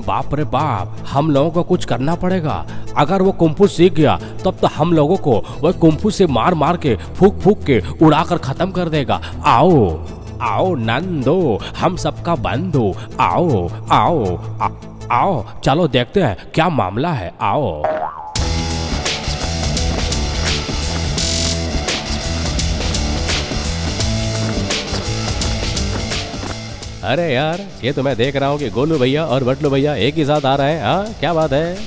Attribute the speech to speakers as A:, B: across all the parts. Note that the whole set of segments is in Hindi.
A: बाप रे बाप, हम लोगों को कुछ करना पड़ेगा। अगर वो कुंफू सीख गया तब तो हम लोगों को वो कुंफू से मार मार के फूक फूक के उड़ा कर खत्म कर देगा। आओ आओ नंदो, हम सबका बंधु, आओ आओ आओ, चलो देखते हैं क्या मामला है, आओ। अरे यार, ये तो मैं देख रहा हूँ कि गोलू भैया और बटलू भैया एक ही साथ आ रहे हैं। हाँ, क्या बात है?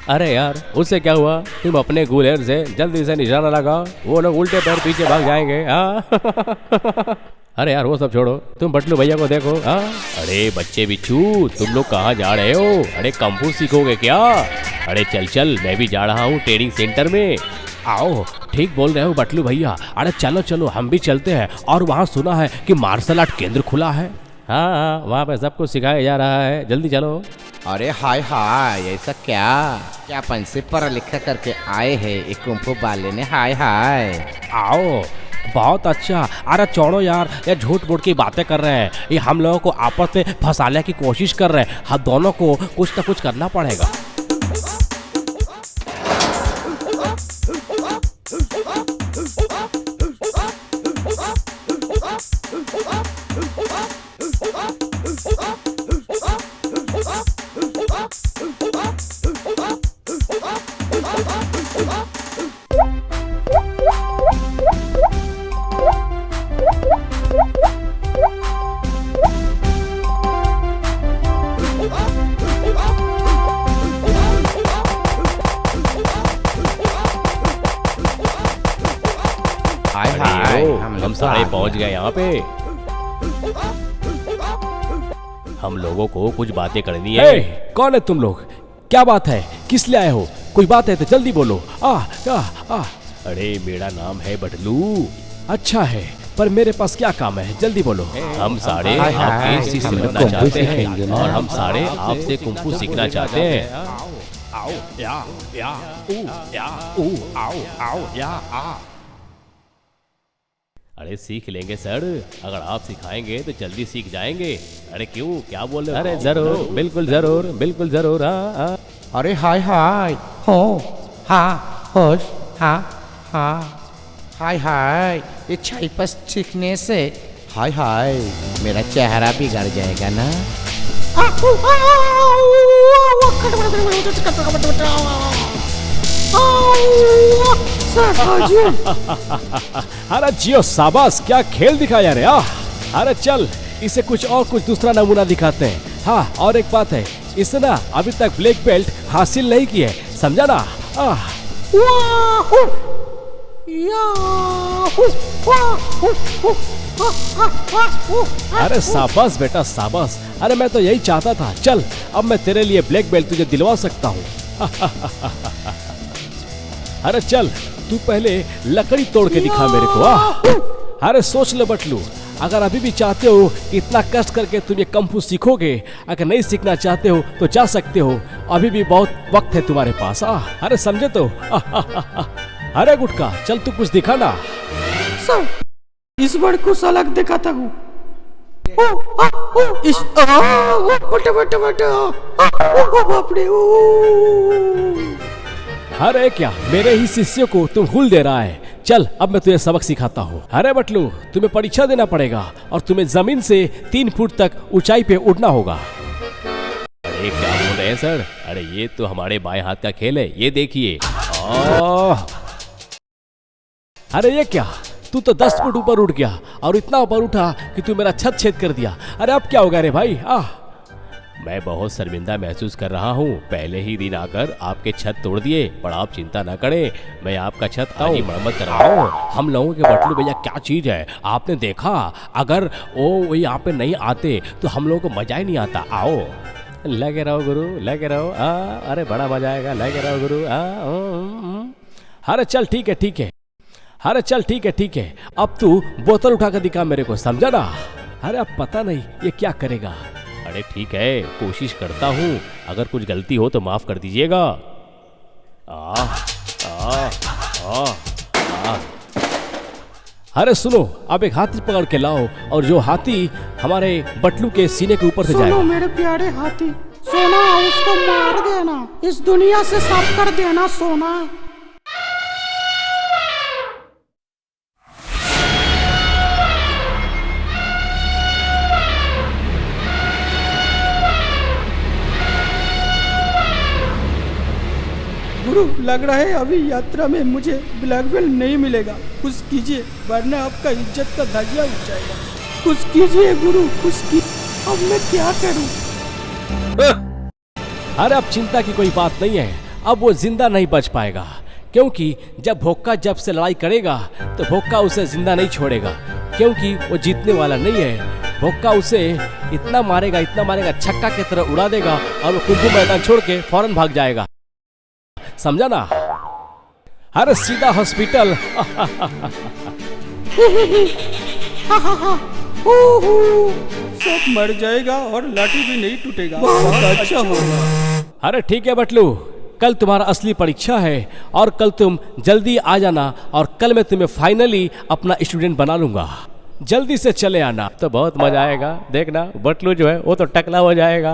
A: अरे यार, उससे क्या हुआ? तुम अपने गुलेर से जल्दी से निशाना लगाओ, वो लोग उल्टे पैर पीछे भाग जाएंगे। हाँ अरे यार वो सब छोड़ो, तुम बटलू भैया को देखो। हाँ, अरे बच्चे बिच्छू, तुम लोग कहाँ जा रहे हो? अरे कुंफू सीखोगे क्या? अरे चल चल, मैं भी जा रहा हूँ ट्रेनिंग सेंटर में। आओ, ठीक बोल रहे हो बटलू भैया। अरे चलो चलो, हम भी चलते हैं। और वहाँ सुना है कि मार्शल आर्ट केंद्र खुला है। हाँ हाँ, वहाँ पे सब कुछ सिखाया जा रहा है, जल्दी चलो।
B: अरे हाय हाय, ऐसा क्या पंसे पर लिखा करके आए हैं एक कुंफू वाले ने? हाय हाय।
A: आओ, बहुत अच्छा। अरे छोड़ो यार, ये झूठ मूठ की बातें कर रहे हैं, ये हम लोगों को आपस में फंसाने की कोशिश कर रहे हैं। हम दोनों को कुछ ना कुछ करना पड़ेगा। हम सारे पहुंच गए यहाँ पे। हम लोगों को कुछ बातें करनी है। कौन है तुम लोग? क्या बात है? किस लिए आए हो? कोई बात है तो जल्दी बोलो। आ अरे मेरा नाम है बटलू। अच्छा है, पर मेरे पास क्या काम है? जल्दी बोलो। हम सारे आपके सीखना चाहते हैं और हम सारे आपसे कुंफू सीखना चाहते हैं। आओ या आओ या। अरे सीख लेंगे सर, अगर आप सिखाएंगे तो जल्दी सीख जाएंगे। अरे क्यों, क्या बोल रहे हो? अरे जरूर, बिल्कुल जरूर, बिल्कुल जरूर। हाँ।
B: अरे हाय हाय, हो हाँ होश, हाँ हाय हाय, ये चाइपस सीखने से हाय हाय मेरा चेहरा बिगड़ जाएगा ना।
A: अरे जियो, शाबाश, क्या खेल दिखाया रे। अरे चल, इसे कुछ दूसरा नमूना दिखाते हैं। हाँ, और एक बात है, इसने ना अभी तक ब्लैक बेल्ट हासिल नहीं की है, समझा ना? अरे शाबाश बेटा, शाबाश। अरे मैं तो यही चाहता था। चल, अब मैं तेरे लिए ब्लैक बेल्ट तुझे दिलवा सकता हूँ। अरे चल, तू पहले लकड़ी तोड़ के दिखा मेरे को। अरे सोच ले बटलू, अगर अभी भी चाहते हो कि इतना कष्ट करके तुम ये कुंफू सीखोगे, अगर नहीं सीखना चाहते हो तो जा सकते हो, अभी भी बहुत वक्त है तुम्हारे पास। अरे समझे तो? अरे गुटका, चल तू कुछ दिखा ना।
C: सर, इस बार को अलग दिखाता हूँ।
A: अरे क्या, मेरे ही शिष्यों को तुम भूल दे रहा है? चल, अब मैं तुझे सबक सिखाता हूँ। अरे बटलू, तुम्हें परीक्षा देना पड़ेगा और तुम्हें जमीन से 3 फुट तक ऊंचाई पे उड़ना होगा। अरे क्या बोल रहे हैं सर? अरे ये तो हमारे बाएं हाथ का खेल है, ये देखिए। अरे ये क्या, तू तो 10 फुट ऊपर उठ गया और इतना ऊपर उठा कि तू मेरा छत छेद कर दिया। अरे अब क्या होगा रे भाई? मैं बहुत शर्मिंदा महसूस कर रहा हूँ। पहले ही दिन आकर आपके छत तोड़ दिए, पर आप चिंता न करें, मैं आपका छत आज ही मरम्मत कर रहा हूँ। हम लोगों के बटलू भैया क्या चीज है, आपने देखा? अगर वो यहाँ पे नहीं आते तो हम लोगों को मजा ही नहीं आता। आओ, लगे रहो गुरु, लगे रहो। अरे बड़ा मजा आएगा, लगे रहो गुरु। अरे चल ठीक है, ठीक है। अरे चल ठीक है, ठीक है। अब तू बोतल उठा कर दिखा मेरे को, समझा ना? अरे अब पता नहीं ये क्या करेगा। अरे ठीक है, कोशिश करता हूँ, अगर कुछ गलती हो तो माफ कर दीजिएगा। आ, आ, आ, आ। अरे सुनो, अब एक हाथी पकड़ के लाओ, और जो हाथी हमारे बटलू के सीने के ऊपर से
C: सुनो
A: जाएगा।
C: मेरे प्यारे हाथी, सोना उसको मार देना, इस दुनिया से साफ कर देना सोना। गुरु, लग रहा है अभी यात्रा में मुझे ब्लैक बेल्ट नहीं मिलेगा। कुछ कीजिए वरना आपका इज्जत का धज्जियां उड़ जाएगा। कुछ कीजिए गुरु, कुछ कीजिए। अब मैं क्या करूं?
A: अरे अब चिंता की कोई बात नहीं है, अब वो जिंदा नहीं बच पाएगा, क्योंकि जब भोक्का जब से लड़ाई करेगा तो भोक्का उसे जिंदा नहीं छोड़ेगा, क्योंकि वो जीतने वाला नहीं है। भोक्का उसे इतना मारेगा, छक्का की तरह उड़ा देगा, और वो कुंभू मैदान छोड़ के फौरन भाग जाएगा, समझा ना? अरे सीधा हॉस्पिटल।
C: सब मर जाएगा और लाठी भी नहीं टूटेगा। बहुत अच्छा होगा।
A: अरे ठीक है बटलू, कल तुम्हारा असली परीक्षा है, और कल तुम जल्दी आ जाना, और कल मैं तुम्हें फाइनली अपना स्टूडेंट बना लूंगा। जल्दी से चले आना, तो बहुत मजा आएगा। देखना बटलू जो है वो तो टकला हो जाएगा।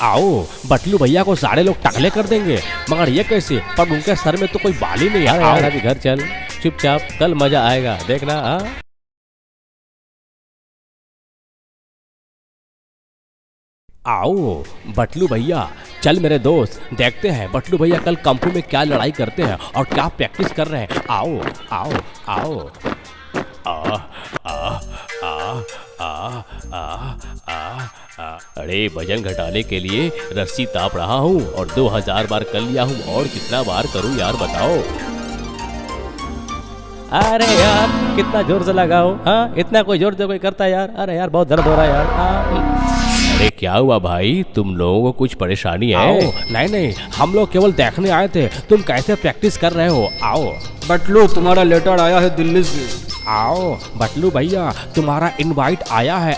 A: आओ, बटलू भैया को सारे लोग टकले कर देंगे, मगर ये कैसे? पर उनके सर में तो कोई बाल ही नहीं है। यार अभी घर चल चुपचाप, कल मजा आएगा, देखना। आओ बटलू भैया, चल मेरे दोस्त, देखते हैं बटलू भैया कल कंपू में क्या लड़ाई करते हैं और क्या प्रैक्टिस कर रहे हैं। आओ आओ आओ। आ आ आ आ आ आ आ। अरे वजन घटाने के लिए रस्सी ताप रहा हूँ, और 2000 बार कर लिया हूँ, और कितना बार करूँ यार बताओ? अरे यार कितना जोर से लगाओ, हाँ इतना कोई जोर से कोई करता है यार? अरे यार बहुत दर्द हो रहा है यार। अरे क्या हुआ भाई, तुम लोगों को कुछ परेशानी है? नहीं नहीं, हम लोग केवल देखने आए थे तुम कैसे प्रैक्टिस कर रहे हो। आओ
C: बटलू, तुम्हारा लेटर आया है दिल्ली से।
A: आओ बटलू भैया, तुम्हारा इनवाइट आया है।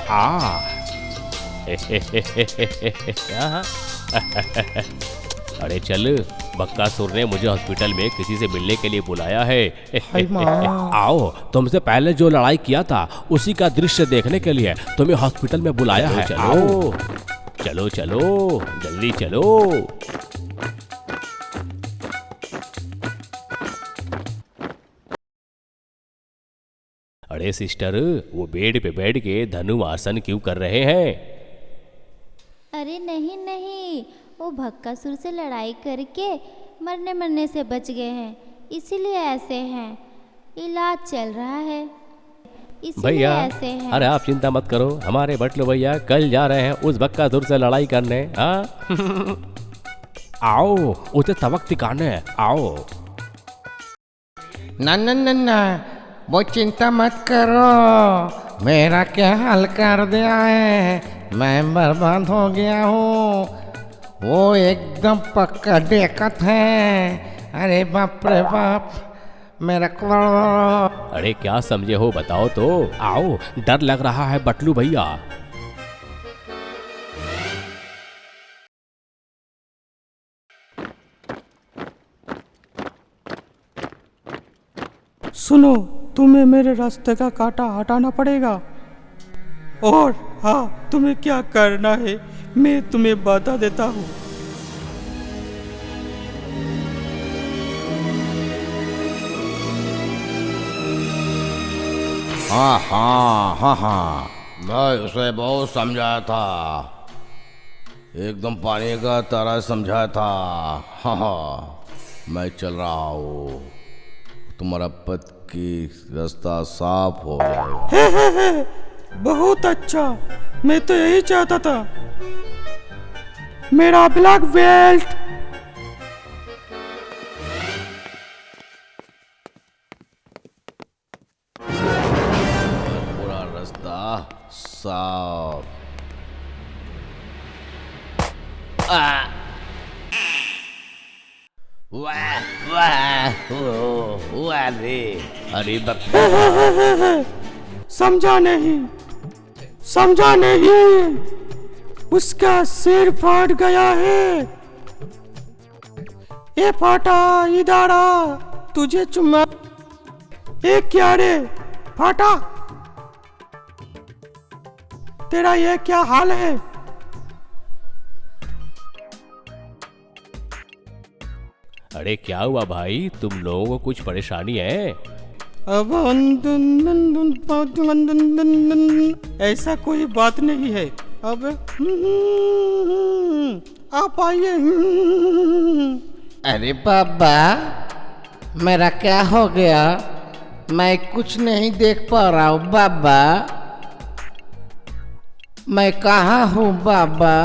A: अरे चल, बक्कासुर ने मुझे हॉस्पिटल में किसी से मिलने के लिए बुलाया है। आओ, तुमसे पहले जो लड़ाई किया था उसी का दृश्य देखने के लिए तुम्हें हॉस्पिटल में बुलाया है। आओ चलो चलो, जल्दी चलो। अरे सिस्टर, वो बेड पे बैठ के धनु आसन क्यों कर रहे हैं?
D: अरे नहीं नहीं, वो भक्कासुर से लड़ाई करके मरने से बच गए हैं, इसीलिए ऐसे हैं। इलाज चल रहा है, इसीलिए
A: भैया।
D: ऐसे हैं।
A: अरे आप चिंता मत करो, हमारे बटलू भैया कल जा रहे हैं उस भक्कासुर से लड़ाई करने। आओ उसे तवक तिकाने, आओ।
B: ना ना ना ना, वो चिंता मत करो, मेरा क्या हाल कर दिया है, मैं बर्बाद हो गया हूँ। वो एकदम पक्का डेकत है। अरे बाप रे बाप, मेरा को।
A: अरे क्या समझे हो बताओ तो? आओ, डर लग रहा है बटलू भैया।
C: सुनो, तुम्हें मेरे रास्ते का कांटा हटाना पड़ेगा, और हाँ, तुम्हें क्या करना है मैं तुम्हें बता देता हूँ।
B: हाँ हाँ हाँ हाँ, मैं उसे बहुत समझाया था, एकदम पानी का तरह समझाया था। हाँ हाँ, मैं चल रहा हूँ, तुम्हारा पद की रास्ता साफ हो जाएगा।
C: बहुत अच्छा, मैं तो यही चाहता था। मेरा ब्लैक बेल्ट।
B: पूरा रास्ता साफ। वाह वाह, वाह रे, अरे
C: समझा नहीं, समझा नहीं? उसका सिर फाट गया है। ए फाटा, इधर आ, तुझे चुम्मा। ए क्या रे फाटा, तेरा ये क्या हाल है?
A: अरे क्या हुआ भाई, तुम लोगों को कुछ परेशानी है?
C: अब ऐसा कोई बात नहीं है। अब आप आइए।
B: अरे बाबा, मेरा क्या हो गया? मैं कुछ नहीं देख पा रहा हूँ बाबा। मैं कहाँ हूँ बाबा?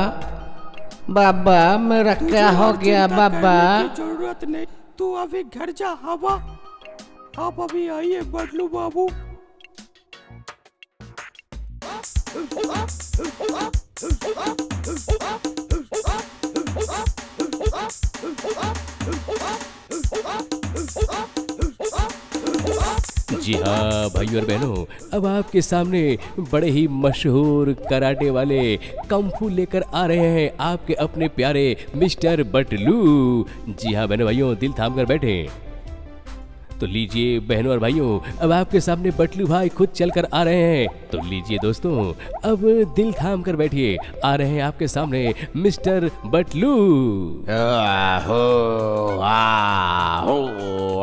B: बाबा मेरा क्या हो गया बाबा?
C: जरूरत नहीं, तू अभी घर जा। हवा, आप अभी आइए बटलू बाबू।
A: जी हाँ भाइयों और बहनों, अब आपके सामने बड़े ही मशहूर कराटे वाले कंफू लेकर आ रहे हैं आपके अपने प्यारे मिस्टर बटलू। जी हाँ बहनों भाइयों, दिल थाम कर बैठे। तो लीजिए बहनों और भाइयों, अब आपके सामने बटलू भाई खुद चल कर आ रहे हैं। तो लीजिए दोस्तों, अब दिल थाम कर बैठिए, आ रहे हैं आपके सामने मिस्टर बटलू।
B: आहो, आहो,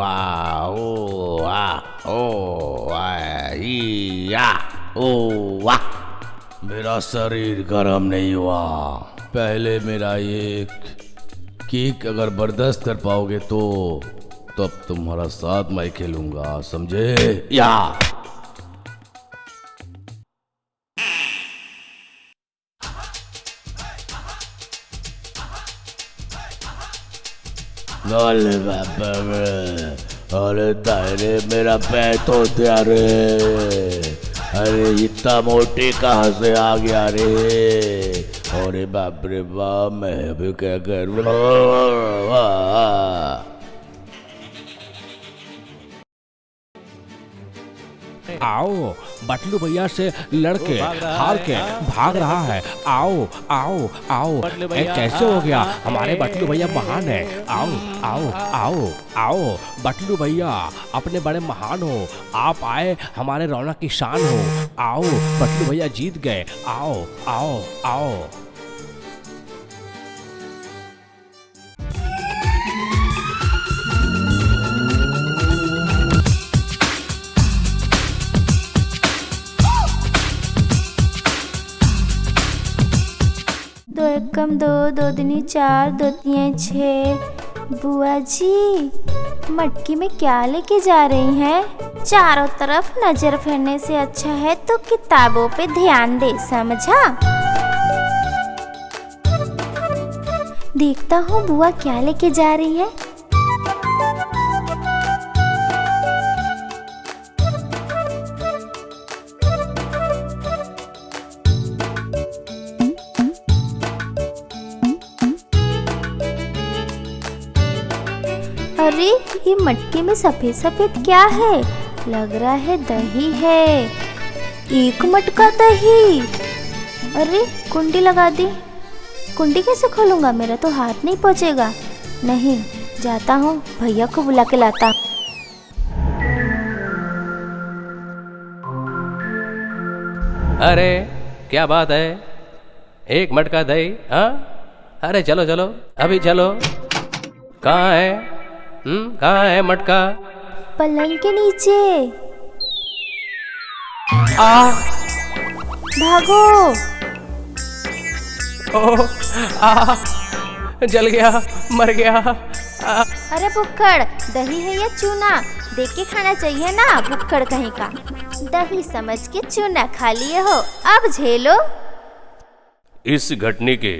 B: आहो, आहो, आइया, ओ वाह।
E: मेरा शरीर गर्म नहीं हुआ। पहले मेरा एक किक अगर बर्दाश्त कर पाओगे तो तब तुम्हारा साथ मैं खेलूंगा, समझे? या अरे बाबा रे, अरे तारे मेरा पैर तो दिया रे। अरे इतना मोटे कहाँ से आ गया रे? अरे बाप रे बाप, मैं अभी क्या करूँ?
A: आओ, बटलू भैया से लड़के हार के भाग रहा है। आओ आओ आओ, कैसे हो गया? हमारे बटलू भैया महान है। आओ आओ आओ आओ, बटलू भैया अपने बड़े महान हो, आप आए हमारे रौनक की शान हो। आओ, बटलू भैया जीत गए। आओ आओ आओ।
D: दो एकम दो, दो दूनी चार, दो तियां छः। बुआ जी, मटकी में क्या लेके जा रही हैं? चारों तरफ नजर फेरने से अच्छा है तो किताबों पे ध्यान दे, समझा? देखता हूँ बुआ क्या लेके जा रही है। अरे ये मटके में सफेद सफेद क्या है? लग रहा है दही है। एक मटका दही। अरे कुंडी लगा दी। कुंडी कैसे खोलूंगा? मेरा तो हाथ नहीं पहुंचेगा। नहीं, जाता हूँ भैया को बुला के लाता।
A: अरे क्या बात है, एक मटका दही? हाँ, अरे चलो चलो, अभी चलो। कहाँ है? कहाँ है मटका?
D: पलंग के नीचे।
A: आ
D: भागो।
A: ओ, आ जल गया, मर गया।
D: अरे बुक्कड़, दही है या चूना? देख के खाना चाहिए ना, बुक्कड़ कहीं का। दही समझ के चूना खा लिए हो, अब झेलो।
A: इस घटने के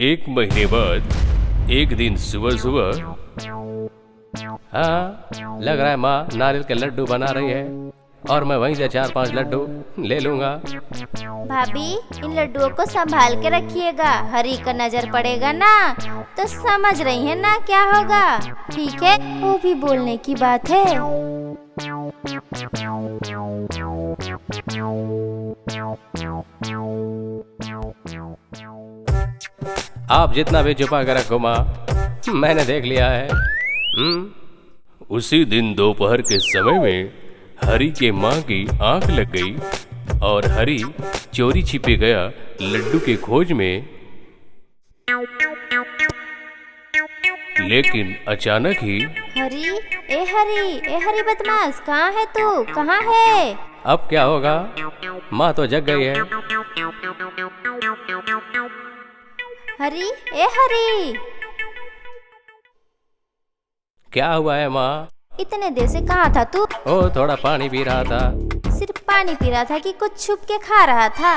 A: 1 महीने बाद एक दिन सुबह सुबह, हाँ लग रहा है माँ नारियल के लड्डू बना रही है। और मैं वहीं से 4-5 लड्डू ले लूंगा।
D: भाभी इन लड्डुओं को संभाल के रखिएगा, हरी का नजर पड़ेगा ना तो समझ रही है ना क्या होगा। ठीक है, वो भी बोलने की बात है।
A: आप जितना भी छुपा कर रखो माँ, मैंने देख लिया है। उसी दिन दोपहर के समय में हरी के माँ की आंख लग गई और हरी चोरी छिपे गया लड्डू के खोज में। लेकिन अचानक ही
D: ए हरी बदमाश, कहाँ है तू? कहाँ है?
A: अब क्या होगा, माँ तो जग गई है।
D: हरी
A: क्या हुआ है माँ?
D: इतने देर से कहाँ था तू?
A: ओ, थोड़ा पानी पी रहा था।
D: सिर्फ पानी पी रहा था कि कुछ छुप के खा रहा था?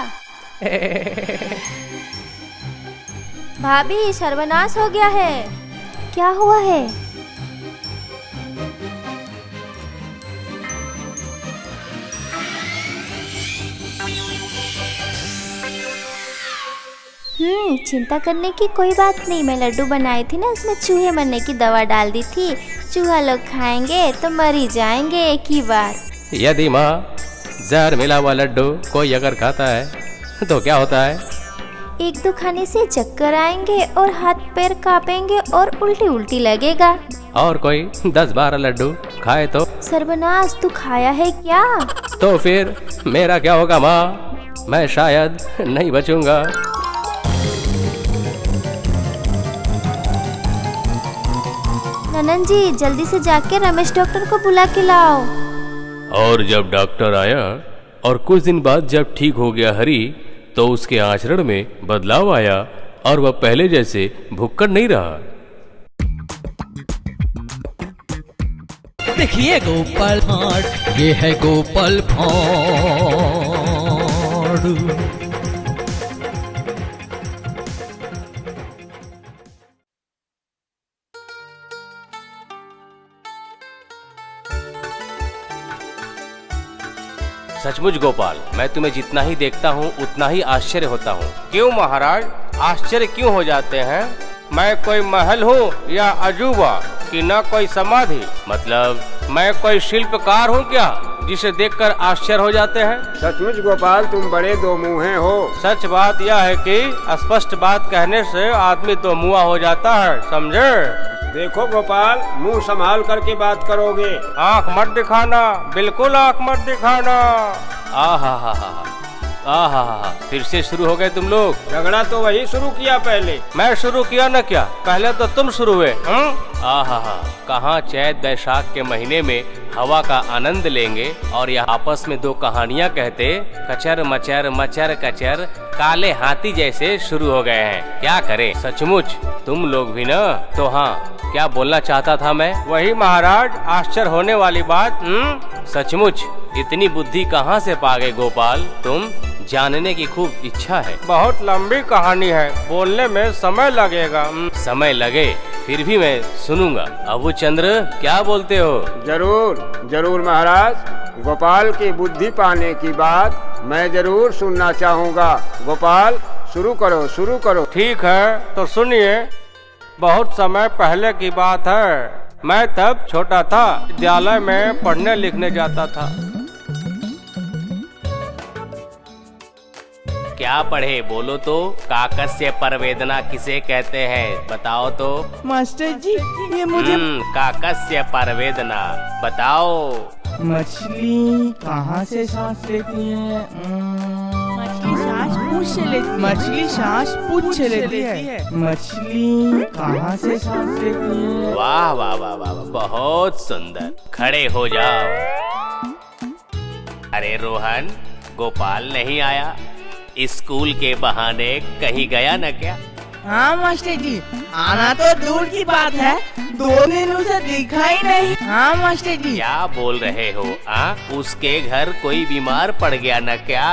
D: भाभी सर्वनाश हो गया है। क्या हुआ है? चिंता करने की कोई बात नहीं। मैं लड्डू बनाई थी ना, उसमें चूहे मरने की दवा डाल दी थी। चूहा लोग खाएंगे तो मर ही जाएंगे एक ही बार।
A: यदि माँ जहर मिला हुआ लड्डू कोई अगर खाता है तो क्या होता है?
D: 1-2 खाने से चक्कर आएंगे और हाथ पैर कांपेंगे और उल्टी लगेगा।
A: और कोई 10-12 लड्डू खाए तो?
D: सर्वनाश, तू खाया है क्या?
A: तो फिर मेरा क्या होगा माँ? मैं शायद नहीं बचूंगा।
D: ननन जी, जल्दी से जाके रमेश डॉक्टर को बुला के लाओ।
A: और जब डॉक्टर आया और कुछ दिन बाद जब ठीक हो गया हरी, तो उसके आचरण में बदलाव आया और वह पहले जैसे भुक्कड़ नहीं रहा।
F: देखिए गोपाल भांड, ये है गोपाल भांड।
A: सचमुच गोपाल, मैं तुम्हें जितना ही देखता हूँ उतना ही आश्चर्य होता हूँ। क्यों महाराज, आश्चर्य क्यों हो जाते हैं? मैं कोई महल हूँ या अजूबा कि न कोई समाधि? मतलब मैं कोई शिल्पकार हूँ क्या जिसे देखकर आश्चर्य हो जाते हैं?
C: सचमुच गोपाल, तुम बड़े दो मुँहे हो।
A: सच बात यह है कि स्पष्ट बात कहने से आदमी तो मुआ हो जाता है, समझे?
C: देखो गोपाल, मुंह संभाल करके बात करोगे।
A: आँख मत दिखाना, बिल्कुल आँख मत दिखाना। आहा, फिर से शुरू हो गए तुम लोग।
C: झगड़ा तो वही शुरू किया पहले।
A: मैं शुरू किया न क्या? पहले तो तुम शुरू हुए। कहाँ चैत बैसाख के महीने में हवा का आनंद लेंगे और यह आपस में दो कहानियाँ कहते कचर मचर मचर कचर काले हाथी जैसे शुरू हो गए हैं। क्या करें, सचमुच तुम लोग भी न। तो हाँ, क्या बोलना चाहता था मैं? वही महाराज, आश्चर्य होने वाली बात। सचमुच इतनी बुद्धि कहाँ से पा गए गोपाल तुम? जानने की खूब इच्छा है। बहुत लंबी कहानी है, बोलने में समय लगेगा। समय लगे फिर भी मैं सुनूंगा। अबू चंद्र, क्या बोलते हो?
C: जरूर महाराज, गोपाल की बुद्धि पाने की बात मैं जरूर सुनना चाहूँगा। गोपाल, शुरू करो।
A: ठीक है, तो सुनिए। बहुत समय पहले की बात है। मैं तब छोटा था, विद्यालय में पढ़ने लिखने जाता था। क्या पढ़े बोलो तो? काकस्य परवेदना किसे कहते हैं बताओ तो?
G: मास्टर जी, ये मुझे
E: काकस्य परवेदना बताओ।
G: मछली कहाँ से सांस लेती है? मछली सांस पूंछ से लेती है। मछली कहाँ से सांस लेती है?
E: वाह वाह वाह वाह, बहुत सुंदर। खड़े हो जाओ। अरे रोहन, गोपाल नहीं आया? स्कूल के बहाने कहीं गया न क्या?
G: हाँ मास्टर जी, आना तो दूर की बात है, 2 दिन उसे दिखा ही नहीं। हाँ मास्टर जी।
E: क्या बोल रहे हो? उसके घर कोई बीमार पड़ गया न क्या?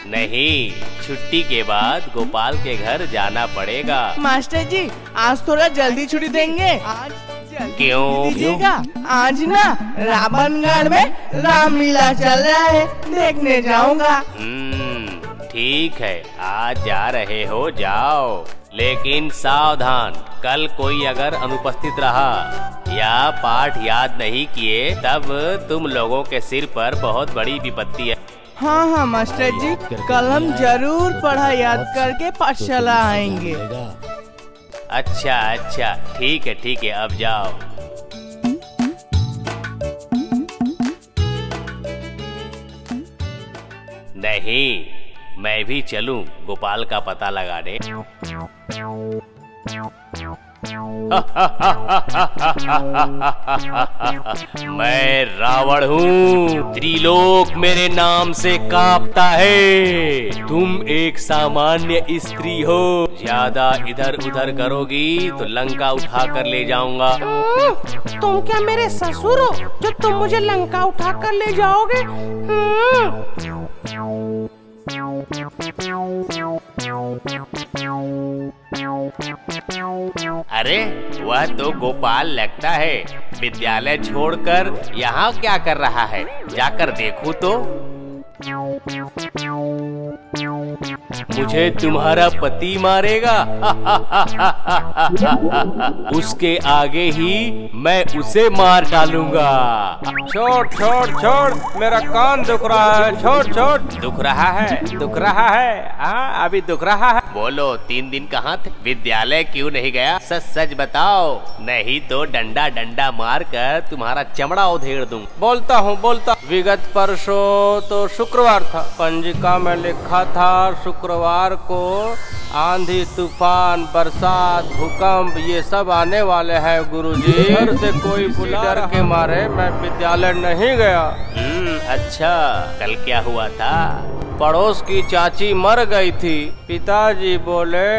E: नहीं, छुट्टी के बाद गोपाल के घर जाना पड़ेगा।
G: मास्टर जी, आज थोड़ा जल्दी छुट्टी देंगे। आज
A: क्यों?
G: दीजिएगा, आज ना रावणगढ़ में रामलीला चल रहा है, देखने जाऊंगा।
A: ठीक है, आज जा रहे हो जाओ, लेकिन सावधान, कल कोई अगर अनुपस्थित रहा या पाठ याद नहीं किए तब तुम लोगों के सिर पर बहुत बड़ी विपत्ति है।
G: हाँ हाँ मास्टर जी, कल हम जरूर पढ़ा याद करके पाठशाला आएंगे।
A: अच्छा अच्छा, ठीक है, अब जाओ। नहीं, मैं भी चलूं गोपाल का पता लगाने। मैं रावण हूँ, त्रिलोक मेरे नाम से कांपता है। तुम एक सामान्य स्त्री हो, ज्यादा इधर उधर करोगी तो लंका उठा कर ले जाऊंगा।
C: तुम क्या मेरे ससुर हो जो तुम मुझे लंका उठा कर ले जाओगे?
A: अरे वह तो गोपाल लगता है, विद्यालय छोड़कर यहाँ क्या कर रहा है? जाकर देखूं तो। मुझे तुम्हारा पति मारेगा। उसके आगे ही मैं उसे मार डालूंगा।
C: छोड़ छोड़ छोड़, मेरा कान दुख रहा है। छोड़ छोड़।
A: दुख रहा है? हाँ, अभी दुख रहा है। बोलो, 3 दिन कहाँ थे? विद्यालय क्यों नहीं गया? सच सच बताओ, नहीं तो डंडा डंडा मार कर तुम्हारा चमड़ा उधेड़ दूं।
C: बोलता हूँ। विगत परसों तो शुक्रवार था, पंजिका में लिखा था शुक्रवार को आंधी तूफान बरसात भूकंप ये सब आने वाले हैं गुरुजी। घर से कोई डर के मारे मैं विद्यालय नहीं गया।
A: अच्छा, कल क्या हुआ था?
C: पड़ोस की चाची मर गई थी। पिताजी बोले,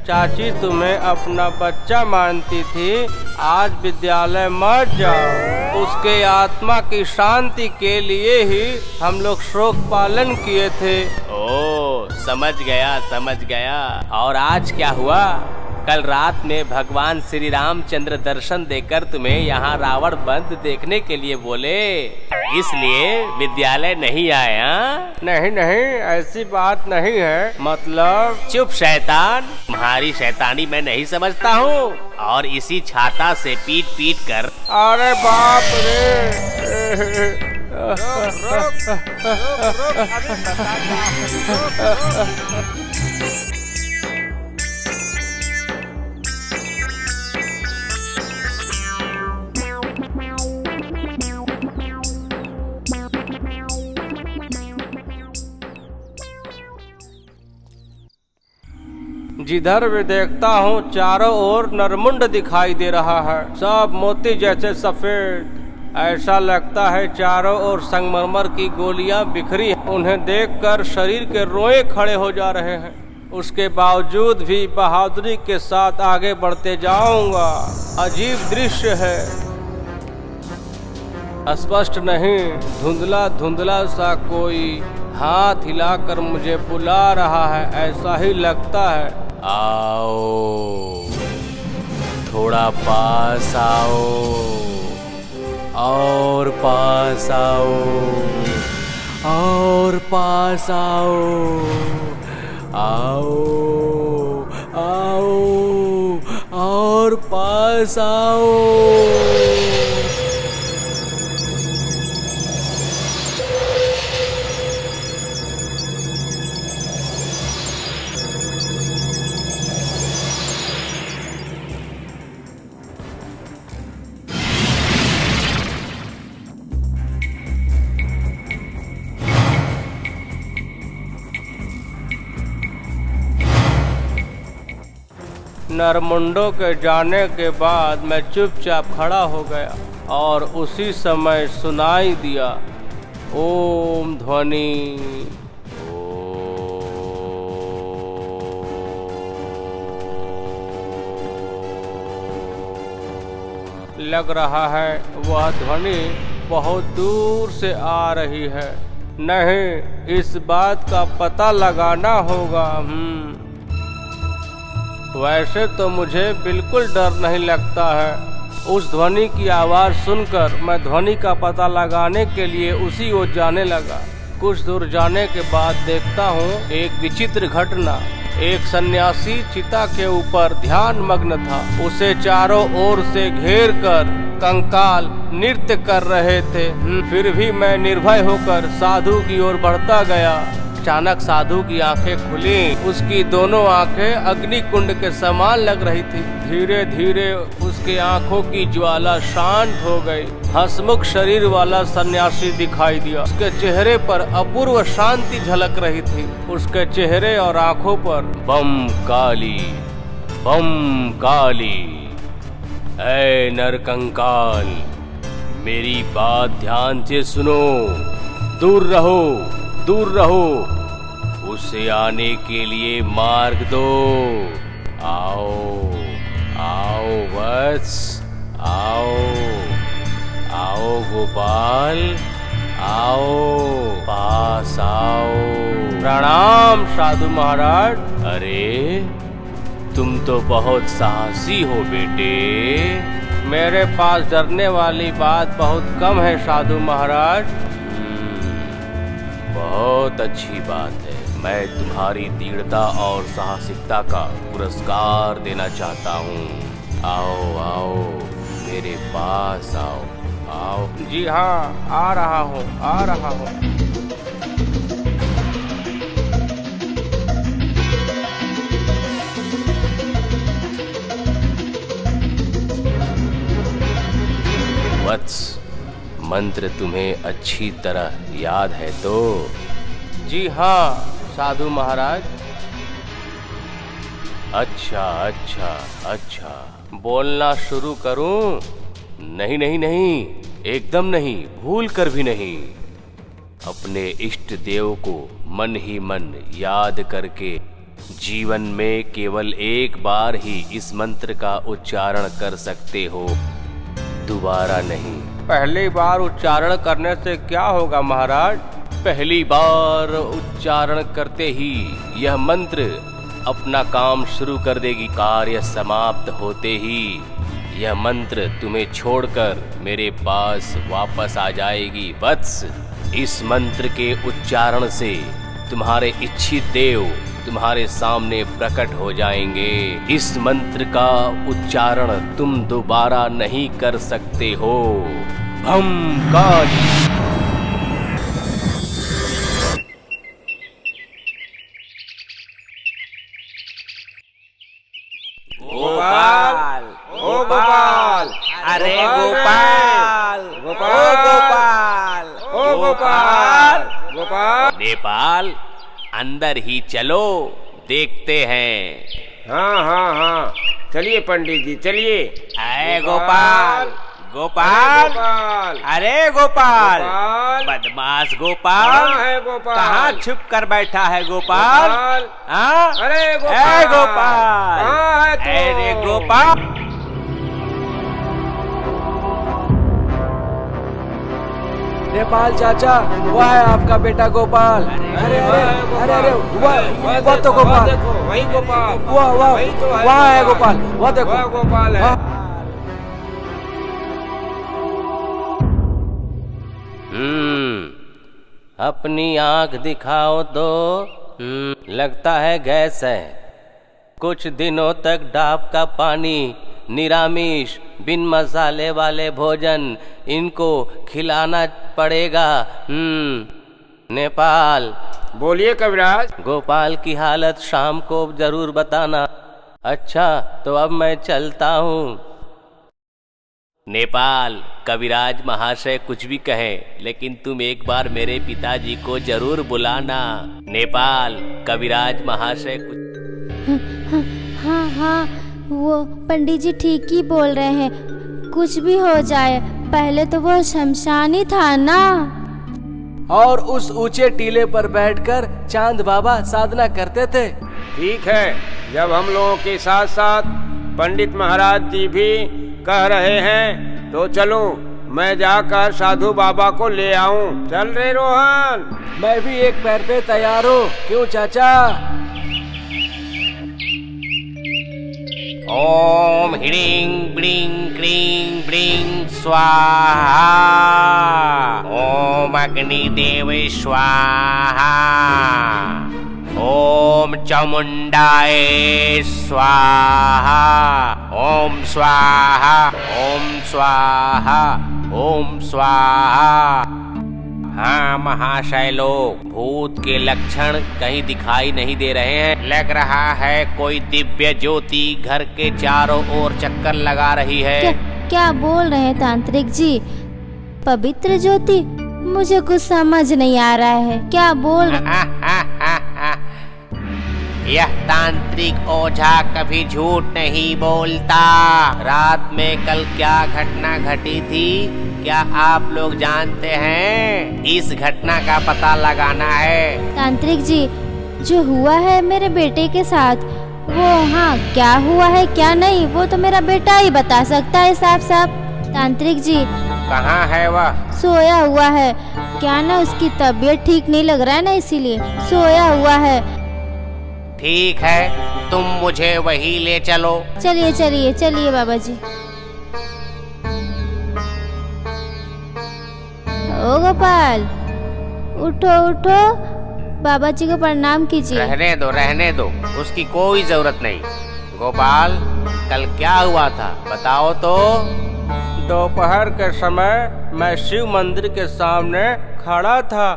C: चाची तुम्हें अपना बच्चा मानती थी, आज विद्यालय मत जाओ। उसके आत्मा की शांति के लिए ही हम लोग शोक पालन किए थे।
A: ओ, समझ गया। और आज क्या हुआ? कल रात में भगवान श्री रामचंद्र दर्शन देकर तुम्हें यहाँ रावण बंद देखने के लिए बोले, इसलिए विद्यालय नहीं आए?
C: नहीं, ऐसी बात नहीं है। मतलब?
A: चुप शैतान, तुम्हारी शैतानी मैं नहीं समझता हूँ। और इसी छाता से पीट कर।
C: अरे बाप रे। जिधर भी देखता हूँ चारों ओर नरमुंड दिखाई दे रहा है, सब मोती जैसे सफेद। ऐसा लगता है चारों ओर संगमरमर की गोलियां बिखरी हैं। उन्हें देखकर शरीर के रोए खड़े हो जा रहे हैं। उसके बावजूद भी बहादुरी के साथ आगे बढ़ते जाऊंगा। अजीब दृश्य है, स्पष्ट नहीं, धुंधला धुंधला सा कोई हाथ हिलाकर मुझे बुला रहा है, ऐसा ही लगता है।
A: आओ, थोड़ा पास आओ, और पास आओ, और पास आओ, आओ, आओ, और पास आओ।
C: नरमुंडों के जाने के बाद मैं चुपचाप खड़ा हो गया और उसी समय सुनाई दिया ओम ध्वनि। लग रहा है वह ध्वनि बहुत दूर से आ रही है। नहीं, इस बात का पता लगाना होगा। वैसे तो मुझे बिल्कुल डर नहीं लगता है, उस ध्वनि की आवाज सुनकर मैं ध्वनि का पता लगाने के लिए उसी ओर जाने लगा। कुछ दूर जाने के बाद देखता हूँ एक विचित्र घटना। एक सन्यासी चिता के ऊपर ध्यान मग्न था। उसे चारों ओर से घेर कर कंकाल नृत्य कर रहे थे। फिर भी मैं निर्भय होकर साधु की ओर बढ़ता गया। अचानक साधु की आंखें खुली। उसकी दोनों आंखें अग्नि कुंड के समान लग रही थी। धीरे धीरे उसके आंखों की ज्वाला शांत हो गई। हंसमुख शरीर वाला सन्यासी दिखाई दिया। उसके चेहरे पर अपूर्व शांति झलक रही थी। उसके चेहरे और आंखों पर बम काली, ऐ नरकंकाल, मेरी बात ध्यान से सुनो। दूर रहो, उसे आने के लिए मार्ग दो। आओ वत्स, आओ गोपाल, आओ, पास आओ। प्रणाम साधु महाराज। अरे तुम तो बहुत साहसी हो बेटे। मेरे पास डरने वाली बात बहुत कम है साधु महाराज। बहुत अच्छी बात है। मैं तुम्हारी दृढ़ता और साहसिकता का पुरस्कार देना चाहता हूँ। आओ, मेरे पास आओ। जी हाँ, आ रहा हूँ। वत्स, मंत्र तुम्हें अच्छी तरह याद है तो? जी हाँ साधु महाराज। अच्छा, बोलना शुरू करूं? नहीं, एकदम नहीं, भूल कर भी नहीं। अपने इष्ट देव को मन ही मन याद करके जीवन में केवल एक बार ही इस मंत्र का उच्चारण कर सकते हो, दोबारा नहीं। पहली बार उच्चारण करने से क्या होगा महाराज? पहली बार उच्चारण करते ही यह मंत्र अपना काम शुरू कर देगी। कार्य समाप्त होते ही यह मंत्र तुम्हें छोड़कर मेरे पास वापस आ जाएगी। वत्स, इस मंत्र के उच्चारण से तुम्हारे इच्छित देव तुम्हारे सामने प्रकट हो जाएंगे। इस मंत्र का उच्चारण तुम दोबारा नहीं कर सकते हो। भम काली।
G: गोपाल, अरे गोपाल।
C: नेपाल, अंदर ही चलो, देखते हैं।
H: हाँ, चलिए पंडित जी, चलिए।
C: अरे गोपाल, अरे गोपाल, बदमाश गोपाल,
H: है गोपाल,
C: कहाँ छुप कर बैठा है गोपाल? हाँ?
H: अरे
C: गोपाल, अरे गोपाल।
I: नेपाल चाचा, वह है आपका बेटा गोपाल। अरे वो तो गोपाल,
H: वही गोपाल,
I: वहाँ है गोपाल, वो देखो
H: गोपाल है।
C: अपनी आंख दिखाओ तो। लगता है गैस है। कुछ दिनों तक डाब का पानी, निरामिष, बिन मसाले वाले भोजन इनको खिलाना पड़ेगा। नेपाल।
H: बोलिए कविराज।
C: गोपाल की हालत शाम को जरूर बताना। अच्छा, तो अब मैं चलता हूँ। नेपाल, कविराज महाशय कुछ भी कहें, लेकिन तुम एक बार मेरे पिताजी को जरूर बुलाना। नेपाल, कविराज महाशय कुछ।
D: हाँ, वो पंडित जी ठीक ही बोल रहे हैं। कुछ भी हो जाए, पहले तो वो शमशान ही था ना।
I: और उस ऊंचे टीले पर बैठकर चांद बाबा साधना करते थे।
H: ठीक है, जब हम लोगों के साथ साथ पंडित महाराज जी भी कह रहे हैं तो चलो, मैं जाकर साधु बाबा को ले आऊं। चल रे रोहन।
I: मैं भी एक पैर पे तैयार हूँ। क्यों चाचा?
C: ओम ह्रीं ब्रीं क्रीं ब्रीं स्वाहा। ओम अग्निदेव स्वाहा। ओम चामुंडाय स्वाहा। ओम स्वाहा ओम स्वाहा ओम स्वाहा। हाँ महाशय लोग, भूत के लक्षण कहीं दिखाई नहीं दे रहे हैं। लग रहा है कोई दिव्य ज्योति घर के चारों ओर चक्कर लगा रही है।
D: क्या बोल रहे हैं तांत्रिक जी? पवित्र ज्योति? मुझे कुछ समझ नहीं आ रहा है, क्या बोल
C: यह तांत्रिक ओझा कभी झूठ नहीं बोलता। रात में कल क्या घटना घटी थी, क्या आप लोग जानते हैं? इस घटना का पता लगाना है।
D: तांत्रिक जी, जो हुआ है मेरे बेटे के साथ, वो हाँ क्या हुआ है क्या नहीं, वो तो मेरा बेटा ही बता सकता है साफ साफ। तांत्रिक जी,
C: कहाँ है वह?
D: सोया हुआ है। क्या ना उसकी तबीयत ठीक नहीं लग रहा है ना, इसीलिए सोया हुआ है।
C: ठीक है, तुम मुझे वही ले चलो।
D: चलिए चलिए चलिए बाबा जी। ओ गोपाल, उठो उठो, बाबा जी को प्रणाम कीजिए।
C: रहने दो, उसकी कोई जरूरत नहीं। गोपाल, कल क्या हुआ था बताओ तो। दोपहर के समय मैं शिव मंदिर के सामने खड़ा था।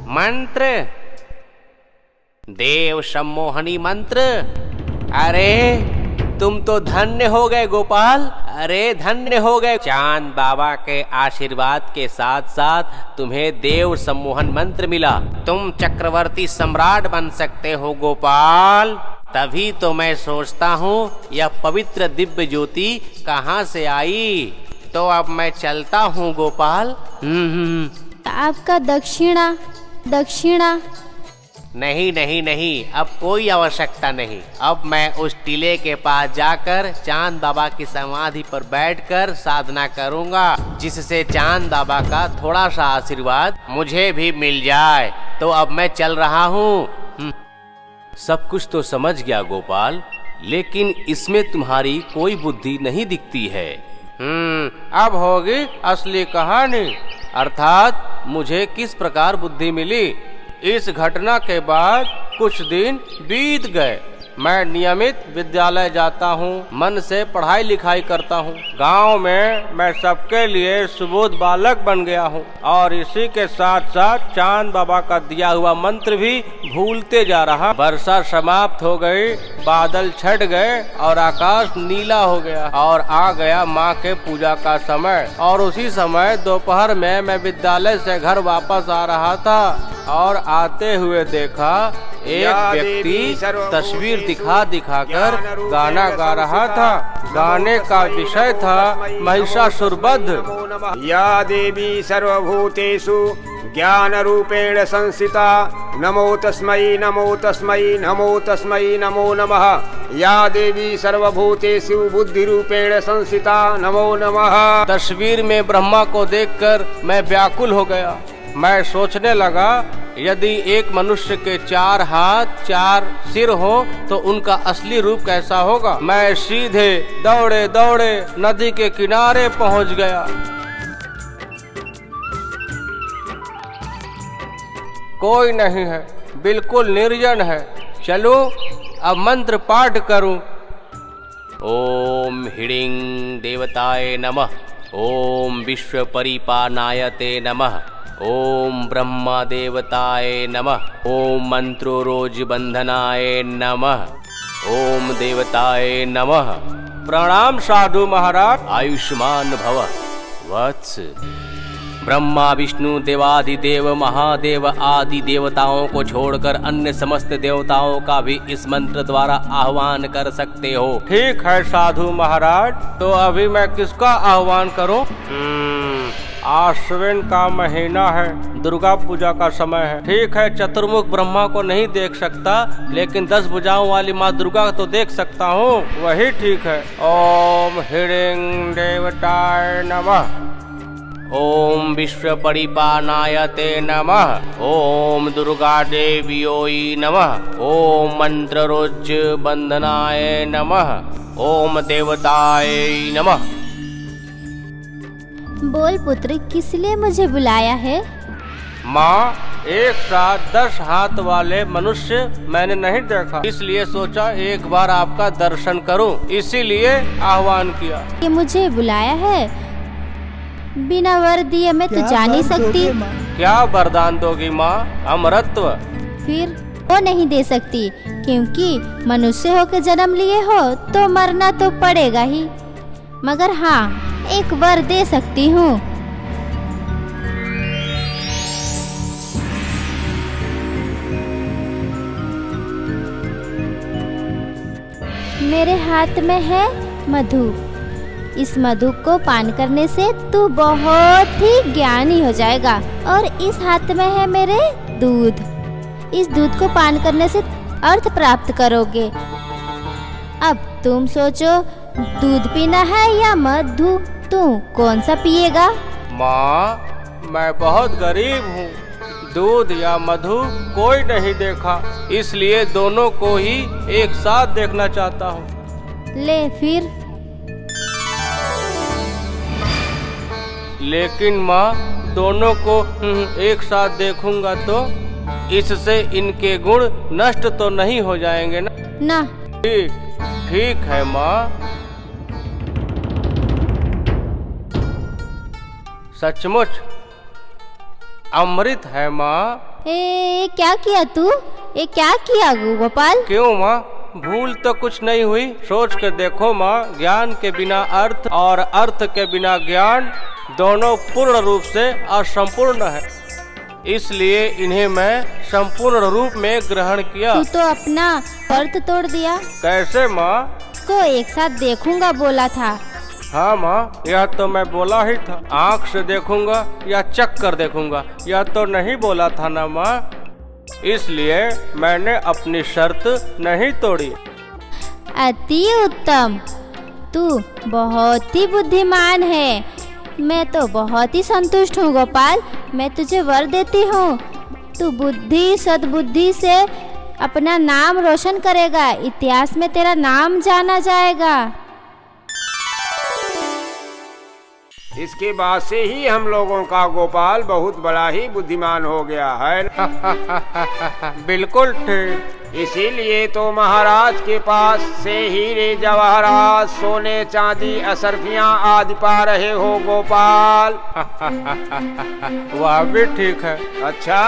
C: मंत्र, देव सम्मोहनी मंत्र। अरे तुम तो धन्य हो गए गोपाल, अरे धन्य हो गए। चांद बाबा के आशीर्वाद के साथ साथ तुम्हें देव सम्मोहन मंत्र मिला। तुम चक्रवर्ती सम्राट बन सकते हो गोपाल। तभी तो मैं सोचता हूँ यह पवित्र दिव्य ज्योति कहाँ से आई। तो अब मैं चलता हूँ गोपाल।
D: आपका दक्षिणा
C: नहीं, अब कोई आवश्यकता नहीं। अब मैं उस टीले के पास जाकर चांद बाबा की समाधि पर बैठकर साधना करूंगा, जिससे चांद बाबा का थोड़ा सा आशीर्वाद मुझे भी मिल जाए। तो अब मैं चल रहा हूँ। सब कुछ तो समझ गया गोपाल, लेकिन इसमें तुम्हारी कोई बुद्धि नहीं दिखती है। अब होगी असली कहानी, अर्थात मुझे किस प्रकार बुद्धि मिली। इस घटना के बाद कुछ दिन बीत गए। मैं नियमित विद्यालय जाता हूँ, मन से पढ़ाई लिखाई करता हूँ। गांव में मैं सबके लिए सुबोध बालक बन गया हूँ, और इसी के साथ साथ चांद बाबा का दिया हुआ मंत्र भी भूलते जा रहा। वर्षा समाप्त हो गई, बादल छट गए और आकाश नीला हो गया, और आ गया माँ के पूजा का समय। और उसी समय दोपहर में मैं विद्यालय से घर वापस आ रहा था, और आते हुए देखा एक व्यक्ति तस्वीर दिखा कर गाना गा रहा था। गाने का विषय था महिषासुरवध।
H: या देवी सर्वभूतेषु ज्ञान रूपेण संस्थिता, नमो तस्मै नमो तस्मै नमो तस्मै नमो नमः। या देवी सर्वभूतेषु बुद्धि रूपेण संस्थिता, नमो नमः।
C: तस्वीर में ब्रह्मा को देखकर मैं व्याकुल हो गया। मैं सोचने लगा, यदि एक मनुष्य के 4 हाथ 4 सिर हो तो उनका असली रूप कैसा होगा। मैं सीधे दौड़े दौड़े नदी के किनारे पहुंच गया। कोई नहीं है, बिल्कुल निर्जन है। चलूं अब मंत्र पाठ करूं। ओम ह्रीं देवताय नमः। ओम विश्व परिपानायते नमः। ओम ब्रह्मा देवताय नमः। ओम मंत्रोरोज बंधनाय नमः। ओम देवताय नमः। प्रणाम साधु महाराज। आयुष्मान भव वत्स। ब्रह्मा विष्णु देवाधिदेव महादेव आदि देवताओं को छोड़कर अन्य समस्त देवताओं का भी इस मंत्र द्वारा आह्वान कर सकते हो। ठीक है साधु महाराज, तो अभी मैं किसका आह्वान करूं? आश्विन का महीना है, दुर्गा पूजा का समय है। ठीक है, चतुर्मुख ब्रह्मा को नहीं देख सकता, लेकिन 10 भुजाओं वाली माँ दुर्गा तो देख सकता हूँ, वही ठीक है। ओम ह्रीं देवताय नमः। ओम विश्व परिपानायते नमः। ओम दुर्गा देव्योई नमः। ओम मंत्ररोज बंधनाय नमः। ओम देवताय नमः।
D: बोल पुत्र, किस लिए मुझे बुलाया है?
C: माँ, एक साथ 10 हाथ वाले मनुष्य मैंने नहीं देखा, इसलिए सोचा एक बार आपका दर्शन करूं, इसीलिए आह्वान किया।
D: कि मुझे बुलाया है? बिना वर दिए मैं तो जा नहीं सकती।
C: क्या वरदान दोगी माँ? अमरत्व।
D: फिर वो नहीं दे सकती, क्योंकि मनुष्य होकर जन्म लिए हो तो मरना तो पड़ेगा ही। मगर हाँ, एक वर दे सकती हूँ। मेरे हाथ में है मधु। इस मधु को पान करने से तू बहुत ही ज्ञानी हो जाएगा। और इस हाथ में है मेरे दूध। इस दूध को पान करने से अर्थ प्राप्त करोगे। अब तुम सोचो, दूध पीना है या मधु? तू कौन सा पिएगा?
C: माँ, मैं बहुत गरीब हूँ, दूध या मधु कोई नहीं देखा, इसलिए दोनों को ही एक साथ देखना चाहता हूँ।
D: ले फिर।
C: लेकिन माँ, दोनों को एक साथ देखूंगा तो इससे इनके गुण नष्ट तो नहीं हो जाएंगे ना?
D: ना।
C: ठीक है माँ। सचमुच अमृत है माँ।
D: क्या किया तू? ये क्या किया गोपाल?
C: क्यों माँ, भूल तो कुछ नहीं हुई? सोच कर देखो माँ, ज्ञान के बिना अर्थ और अर्थ के बिना ज्ञान दोनों पूर्ण रूप से असंपूर्ण है, इसलिए इन्हें मैं संपूर्ण रूप में ग्रहण किया।
D: तू तो अपना अर्थ तोड़ दिया।
C: कैसे माँ?
D: को एक साथ देखूंगा बोला था।
C: हाँ माँ, यह तो मैं बोला ही था। आँख से देखूंगा या चख कर देखूंगा, यह तो नहीं बोला था ना माँ, इसलिए मैंने अपनी शर्त नहीं तोड़ी।
D: अति उत्तम, तू बहुत ही बुद्धिमान है। मैं तो बहुत ही संतुष्ट हूँ गोपाल। मैं तुझे वर देती हूँ, तू बुद्धि सद्बुद्धि से अपना नाम रोशन करेगा, इतिहास में तेरा नाम जाना जाएगा।
H: इसके बाद से ही हम लोगों का गोपाल बहुत बड़ा ही बुद्धिमान हो गया है।
C: बिल्कुल ठीक।
H: इसीलिए तो महाराज के पास से हीरे जवाहरात सोने चांदी असरफियां आदि पा रहे हो गोपाल।
C: वह भी ठीक है।
H: अच्छा,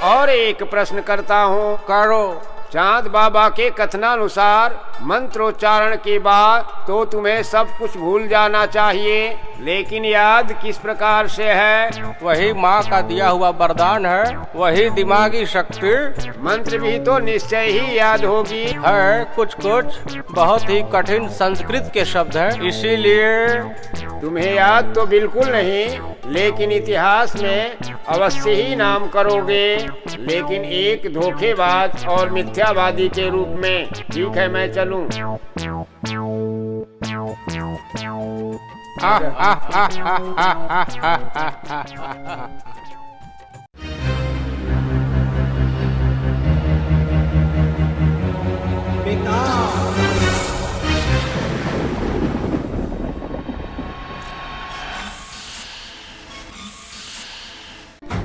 H: और एक प्रश्न करता हूँ।
C: करो।
H: चांद बाबा के कथनानुसार मंत्रोच्चारण के बाद तो तुम्हें सब कुछ भूल जाना चाहिए, लेकिन याद किस प्रकार से है?
C: वही माँ का दिया हुआ वरदान है, वही दिमागी शक्ति।
H: मंत्र भी तो निश्चय ही याद होगी।
C: है, कुछ कुछ बहुत ही कठिन संस्कृत के शब्द हैं, इसीलिए।
H: तुम्हें याद तो बिल्कुल नहीं, लेकिन इतिहास में अवश्य ही नाम करोगे, लेकिन एक धोखेबाज और मिथ्यावादी के रूप में। ठीक है, मैं चलूं।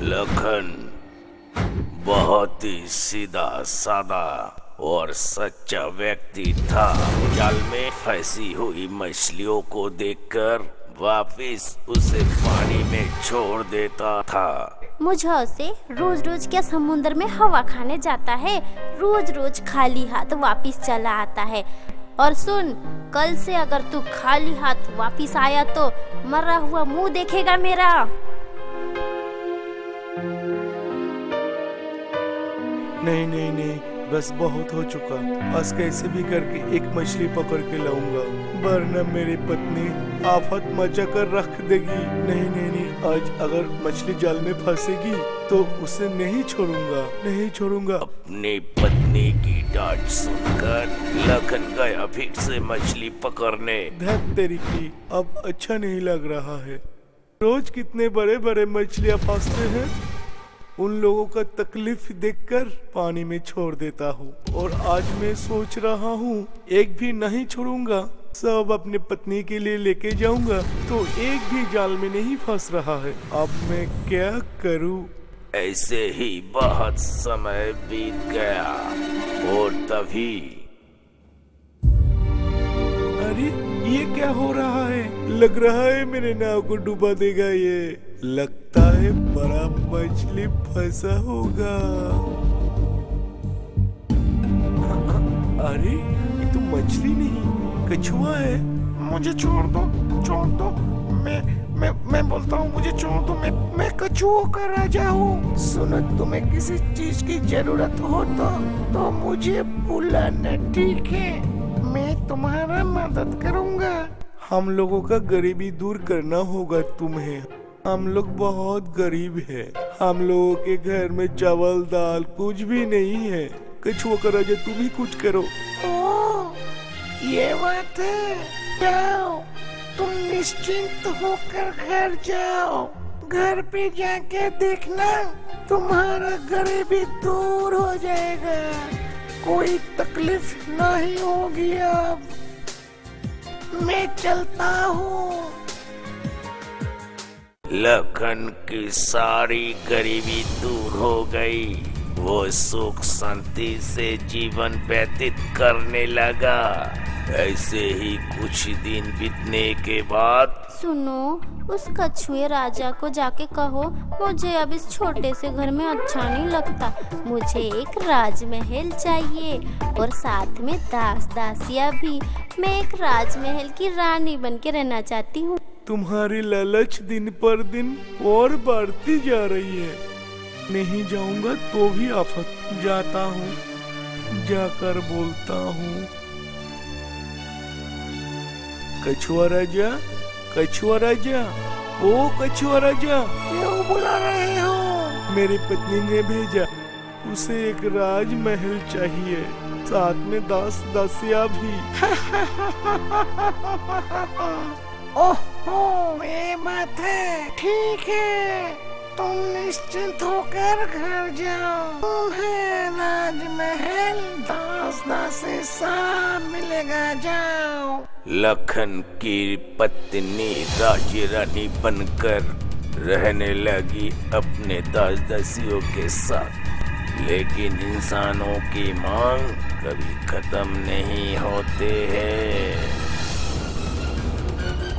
E: लखन बहुत ही सीधा साधा और सच्चा व्यक्ति था। जाल में फंसी हुई मछलियों को देखकर वापिस उसे पानी में छोड़ देता था।
D: मुझे से रोज रोज क्या समुद्र में हवा खाने जाता है, रोज रोज खाली हाथ वापिस चला आता है। और सुन, कल से अगर तू खाली हाथ वापिस आया तो मरा हुआ मुंह देखेगा मेरा।
J: नहीं नहीं नहीं, बस बहुत हो चुका। आज कैसे भी करके एक मछली पकड़ के लाऊंगा, वरना मेरी पत्नी आफत मचा कर रख देगी। नहीं नहीं नहीं, आज अगर मछली जाल में फंसेगी तो उसे नहीं छोड़ूंगा, नहीं छोड़ूंगा।
E: अपनी पत्नी की डांट सुनकर लखन गया फिर से मछली पकड़ने।
J: धत तेरी की, अब अच्छा नहीं लग रहा है। रोज कितने बड़े बड़े मछलियाँ फंसते हैं, उन लोगों का तकलीफ देखकर पानी में छोड़ देता हूँ। और आज मैं सोच रहा हूँ एक भी नहीं छोड़ूंगा, सब अपने पत्नी के लिए लेके जाऊंगा। तो एक भी जाल में नहीं फंस रहा है। अब मैं क्या करूँ?
E: ऐसे ही बहुत समय बीत गया और तभी
J: अरे ये क्या हो रहा है? लग रहा है मेरे नाव को डुबा देगा ये। लगता है बड़ा मछली फंसा होगा। अरे ये तो मछली नहीं, कछुआ है। मुझे छोड़ दो, छोड़ दो। मैं बोलता हूँ मुझे छोड़ दो। मैं कछुओं का राजा हूँ। सुनो, तुम्हें किसी चीज की जरूरत हो तो मुझे बुलाना, ठीक है? मैं तुम्हारा मदद करूँगा। हम लोगों का गरीबी दूर करना होगा तुम्हें। हम लोग बहुत गरीब हैं। हम लोगों के घर में चावल दाल कुछ भी नहीं है। कछुआ का राजा तुम ही कुछ करो। ओह, ये बात है। जाओ, तुम निश्चिंत होकर घर जाओ। घर पे जाके देखना, तुम्हारा गरीबी दूर हो जाएगा। कोई तकलीफ नहीं होगी। अब मैं चलता हूँ।
E: लखन की सारी गरीबी दूर हो गई। वो सुख शांति से जीवन व्यतीत करने लगा। ऐसे ही कुछ दिन बीतने के बाद
D: सुनो, उस कछुए राजा को जाके कहो मुझे अब इस छोटे से घर में अच्छा नहीं लगता। मुझे एक राजमहल चाहिए और साथ में दास दासियाँ भी। मैं एक राजमहल की रानी बन के रहना चाहती हूँ।
J: तुम्हारी लालच दिन पर दिन और बढ़ती जा रही है। नहीं जाऊंगा तो भी आफत। जाता हूँ, जाकर बोलता हूँ। कछुआ राजा, कछुआ राजा, ओ कछुआ राजा, क्यों बुला रहे हो? मेरी पत्नी ने भेजा, उसे एक राजमहल चाहिए, साथ में दास दासियाँ भी। ओहो, ये बात है। ठीक है, तुम निश्चिंत होकर घर जाओ। तुम्हें राजमहल दास दासी सब मिलेगा। जाओ।
E: लखन की पत्नी राज्य रानी बनकर रहने लगी अपने दास दासियों के साथ। लेकिन इंसानों की मांग कभी खत्म नहीं होते हैं।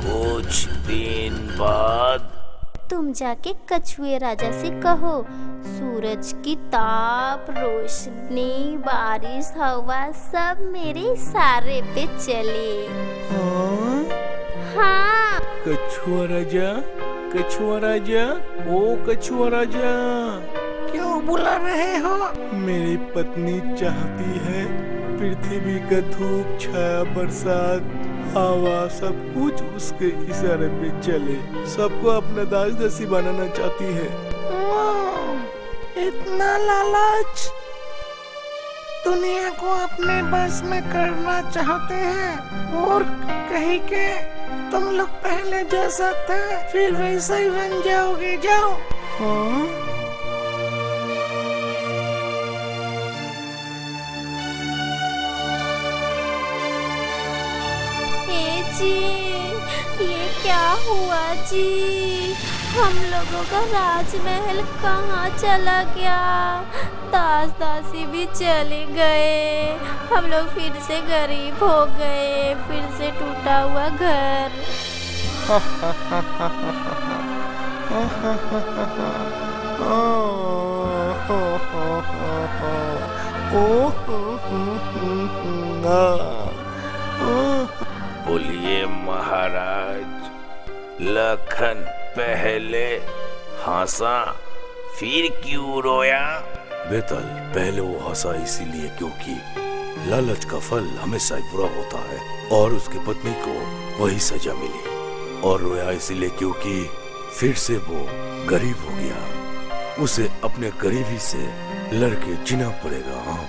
E: कुछ दिन बाद
D: तुम जाके कछुए राजा से कहो सूरज की ताप, रोशनी, बारिश, हवा सब मेरे इशारे पे चले। हाँ।
J: कछुआ राजा, कछुआ राजा, ओ कछुआ राजा, क्यों बुला रहे हो? मेरी पत्नी चाहती है पृथ्वी का धूप, छाया, बरसात, हवा सब कुछ उसके इशारे पे चले। सबको अपना दास दासी बनाना चाहती है। इतना लालच, दुनिया को अपने बस में करना चाहते हैं। और कहीं के तुम लोग पहले जैसा थे फिर वैसा ही बन जाओगे। जाओ। हाँ?
D: जी, ये क्या हुआ जी? हम लोगों का राजमहल कहाँ चला गया? दास दासी भी चले गए। हम लोग फिर से गरीब हो गए, फिर से टूटा हुआ घर।
E: बोलिए महाराज। लखन पहले हंसा फिर क्यों रोया?
K: बेताल, पहले वो हंसा इसीलिए क्योंकि लालच का फल हमेशा ही बुरा होता है और उसकी पत्नी को वही सजा मिली। और रोया इसीलिए क्योंकि फिर से वो गरीब हो गया, उसे अपने गरीबी से लड़के जीना पड़ेगा। हाँ।